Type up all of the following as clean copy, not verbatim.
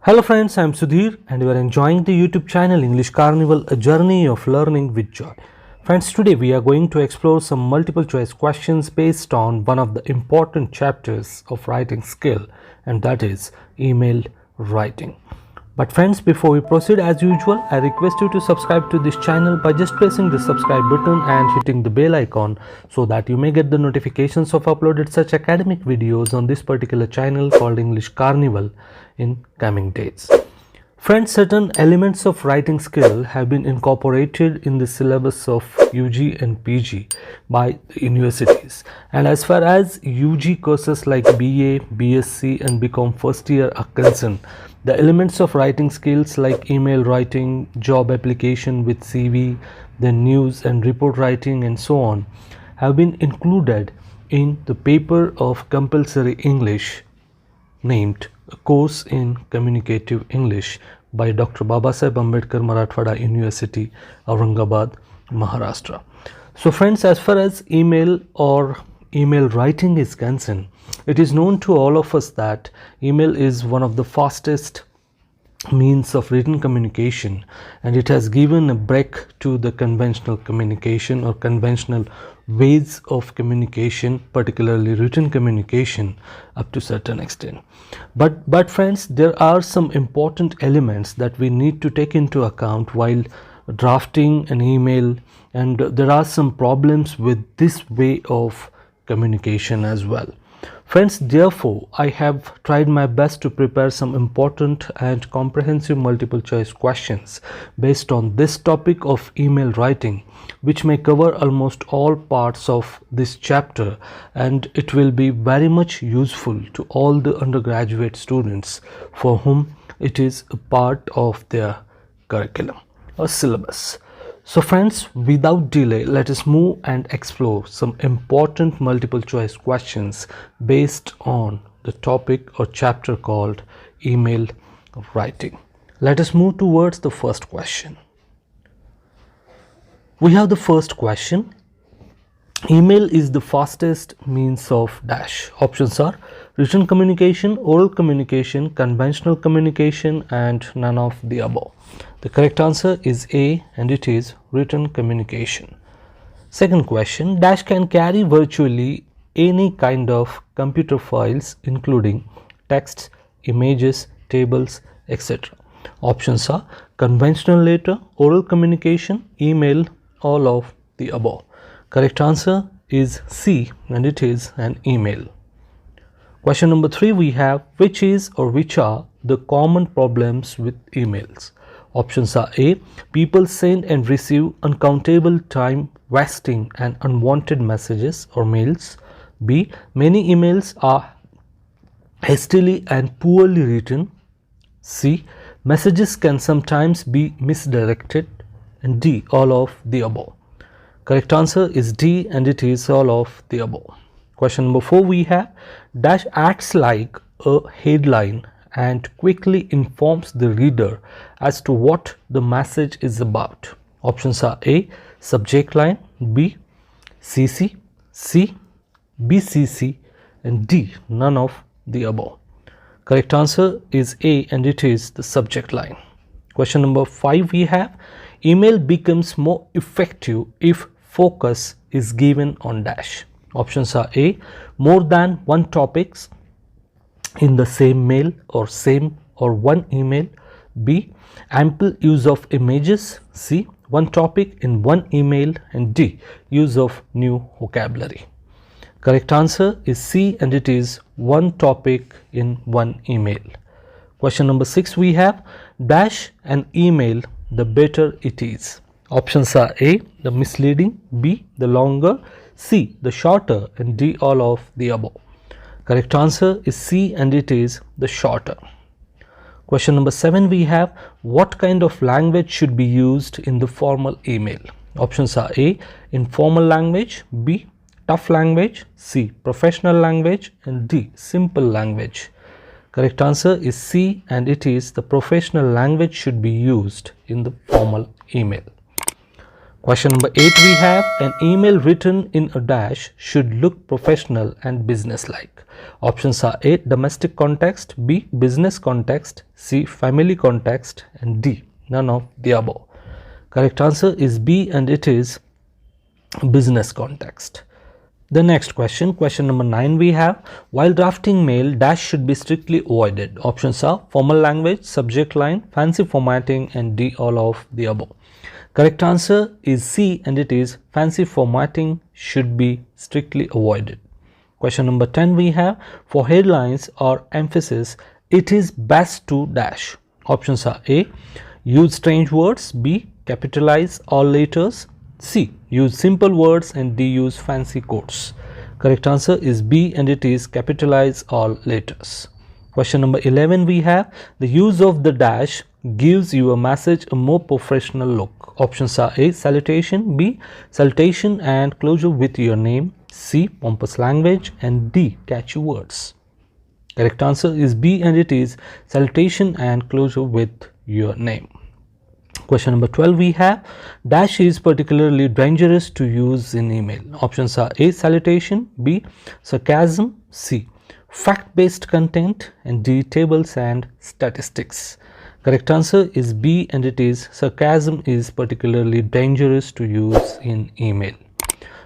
Hello friends, I am Sudhir and you are enjoying the YouTube channel English Carnival, a journey of learning with joy. Friends, today we are going to explore some multiple choice questions based on one of the important chapters of writing skill, and that is email writing. But friends, before we proceed, as usual, I request you to subscribe to this channel by just pressing the subscribe button and hitting the bell icon so that you may get the notifications of uploaded such academic videos on this particular channel called English Carnival in coming days. Friends, certain elements of writing skill have been incorporated in the syllabus of UG and PG by the universities, and as far as UG courses like BA, BSc and BCom first year are concerned, the elements of writing skills like email writing, job application with CV, then news and report writing and so on have been included in the paper of compulsory English named A Course in Communicative English by Dr. Babasaheb Ambedkar, Marathwada University, Aurangabad, Maharashtra. So friends, as far as email or email writing is concerned, it is known to all of us that email is one of the fastest means of written communication, and it has given a break to the conventional communication or conventional ways of communication, particularly written communication, up to certain extent. But friends, there are some important elements that we need to take into account while drafting an email, and there are some problems with this way of communication as well. Friends, therefore, I have tried my best to prepare some important and comprehensive multiple choice questions based on this topic of email writing, which may cover almost all parts of this chapter, and it will be very much useful to all the undergraduate students for whom it is a part of their curriculum or syllabus. So friends, without delay, let us move and explore some important multiple choice questions based on the topic or chapter called email writing. Let us move towards the first question. We have the first question. Email is the fastest means of dash. Options are written communication, oral communication, conventional communication, and none of the above. The correct answer is A, and it is written communication. Second question, dash can carry virtually any kind of computer files including text, images, tables, etc. Options are conventional letter, oral communication, email, all of the above. Correct answer is C, and it is an email. Question number 3, we have which is or which are the common problems with emails. Options are A, people send and receive uncountable time wasting and unwanted messages or mails. B, many emails are hastily and poorly written. C, messages can sometimes be misdirected. And D, all of the above. Correct answer is D, and it is all of the above. Question number 4, we have dash acts like a headline and quickly informs the reader as to what the message is about. Options are A, subject line, B, CC, C, BCC, and D, none of the above. Correct answer is A, and it is the subject line. Question number 5, we have email becomes more effective if focus is given on dash. Options are A, more than one topics in the same mail or same or one email. B, ample use of images. C, one topic in one email. And D, use of new vocabulary. Correct answer is C, and it is one topic in one email. Question number 6, we have dash an email, the better it is. Options are A, the misleading, B, the longer, C, the shorter, and D, all of the above. Correct answer is C, and it is the shorter. Question number 7, we have what kind of language should be used in the formal email. Options are A, informal language, B, tough language, C, professional language, and D, simple language. Correct answer is C, and it is the professional language should be used in the formal email. Question number 8 we have, an email written in a dash should look professional and business-like. Options are A. Domestic context, B. Business context, C. Family context, and D. None of the above. Correct answer is B, and it is business context. The next question, question number 9 we have, while drafting mail, dash should be strictly avoided. Options are formal language, subject line, fancy formatting, and D, all of the above. Correct answer is C, and it is fancy formatting should be strictly avoided. Question number 10 we have, for headlines or emphasis, it is best to dash. Options are A. Use strange words, B. Capitalize all letters, C. Use simple words, and D. Use fancy quotes. Correct answer is B, and it is capitalize all letters. Question number 11 we have, the use of the dash gives your message a more professional look. Options are A. Salutation, B. Salutation and closure with your name, C. Pompous language, and D. Catchy words. Correct answer is B, and it is salutation and closure with your name. Question number 12 we have, dash is particularly dangerous to use in email. Options are A. Salutation, B. Sarcasm, C. Fact-based content, and D. Tables and statistics. Correct answer is B, and it is sarcasm is particularly dangerous to use in email.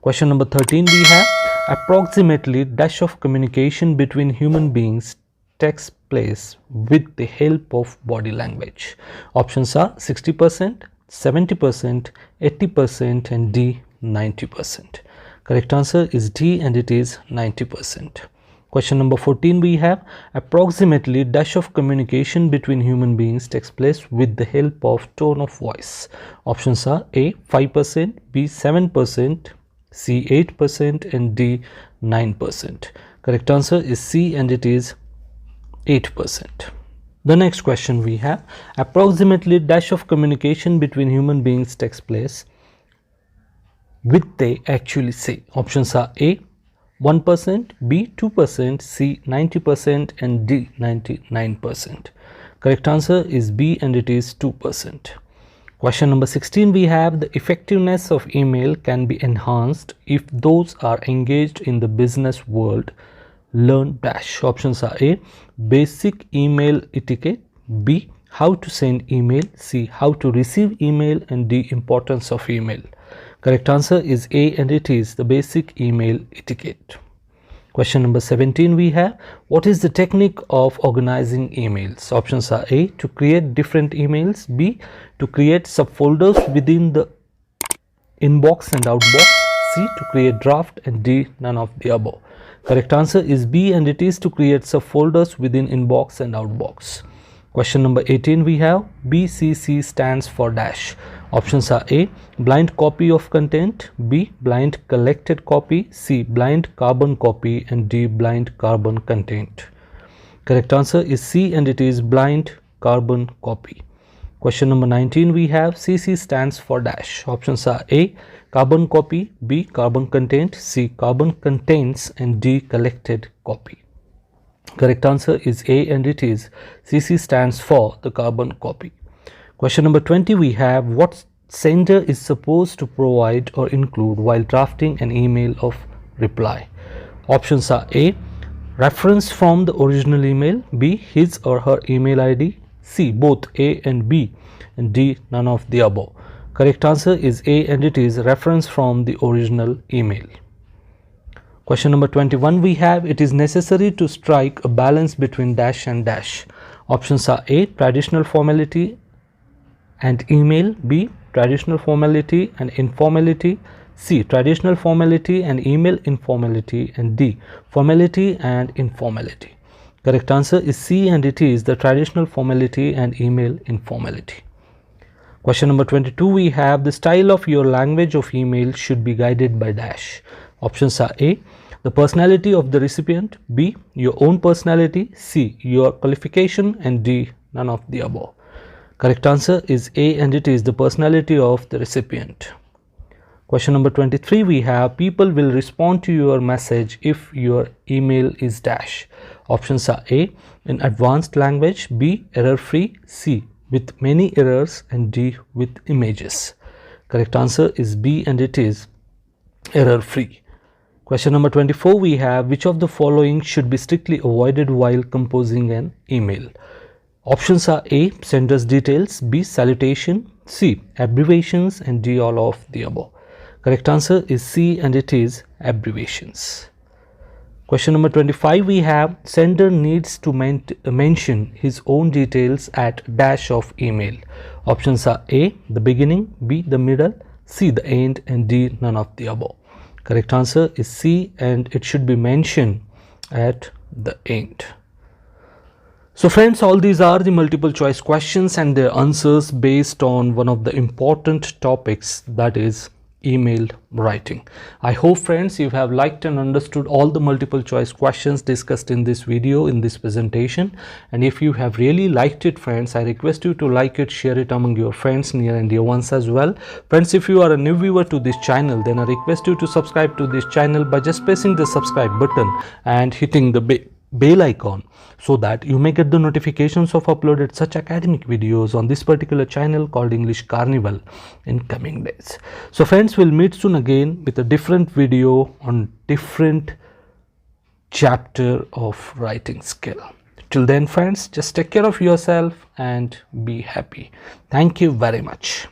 Question number 13 we have, approximately dash of communication between human beings takes place with the help of body language. Options are 60%, 70%, 80%, and D 90%. Correct answer is D, and it is 90%. Question number 14 we have, approximately dash of communication between human beings takes place with the help of tone of voice. Options are A 5%, B 7%, C 8%, and D 9%. Correct answer is C, and it is 8%. The next question we have, approximately dash of communication between human beings takes place with they actually say. Options are A 1%, B 2%, C 90%, and D 99%. Correct answer is B, and it is 2%. Question number 16 we have, the effectiveness of email can be enhanced if those are engaged in the business world learn dash. Options are A. Basic email etiquette, B. How to send email, C. How to receive email, and D. Importance of email. Correct answer is A, and it is the basic email etiquette. Question number 17 we have, what is the technique of organizing emails? Options are A. To create different emails, B. To create subfolders within the inbox and outbox, C. To create draft, and D. None of the above. Correct answer is B, and it is to create subfolders within inbox and outbox. Question number 18 we have, BCC stands for dash. Options are A. Blind copy of content, B. Blind collected copy, C. Blind carbon copy, and D. Blind carbon content. Correct answer is C, and it is blind carbon copy. Question number 19 we have, CC stands for dash. Options are A. Carbon copy, B. Carbon content, C. Carbon contents, and D. Collected copy. Correct answer is A, and it is CC stands for the carbon copy. Question number 20 we have, what sender is supposed to provide or include while drafting an email of reply? Options are A. Reference from the original email, B. His or her email ID, C. Both A and B, and D. None of the above. Correct answer is A, and it is reference from the original email. Question number 21 we have, it is necessary to strike a balance between dash and dash. Options are A. Traditional formality and email, B. Traditional formality and informality, C. Traditional formality and email informality, and D. Formality and informality. Correct answer is C, and it is the traditional formality and email informality. Question number 22 we have, the style of your language of email should be guided by dash. Options are A. The personality of the recipient, B. Your own personality, C. Your qualification, and D. None of the above. Correct answer is A, and it is the personality of the recipient. Question number 23 we have, people will respond to your message if your email is dash. Options are A. In advanced language, B. Error free, C. With many errors, and D. With images. Correct answer is B, and it is error free. Question number 24, we have which of the following should be strictly avoided while composing an email? Options are A, sender's details, B, salutation, C, abbreviations, and D, all of the above. Correct answer is C, and it is abbreviations. Question number 25, we have sender needs to mention his own details at dash of email. Options are A, the beginning, B, the middle, C, the end, and D, none of the above. Correct answer is C, and it should be mentioned at the end. So friends, all these are the multiple choice questions and their answers based on one of the important topics, that is email writing. I hope friends you have liked and understood all the multiple choice questions discussed in this video, in this presentation, and if you have really liked it friends, I request you to like it, share it among your friends, near and dear ones as well. Friends, if you are a new viewer to this channel, then I request you to subscribe to this channel by just pressing the subscribe button and hitting the bell icon, so that you may get the notifications of uploaded such academic videos on this particular channel called English Carnival in coming days. So friends, we'll meet soon again with a different video on different chapter of writing skill. Till then friends, just take care of yourself and be happy. Thank you very much.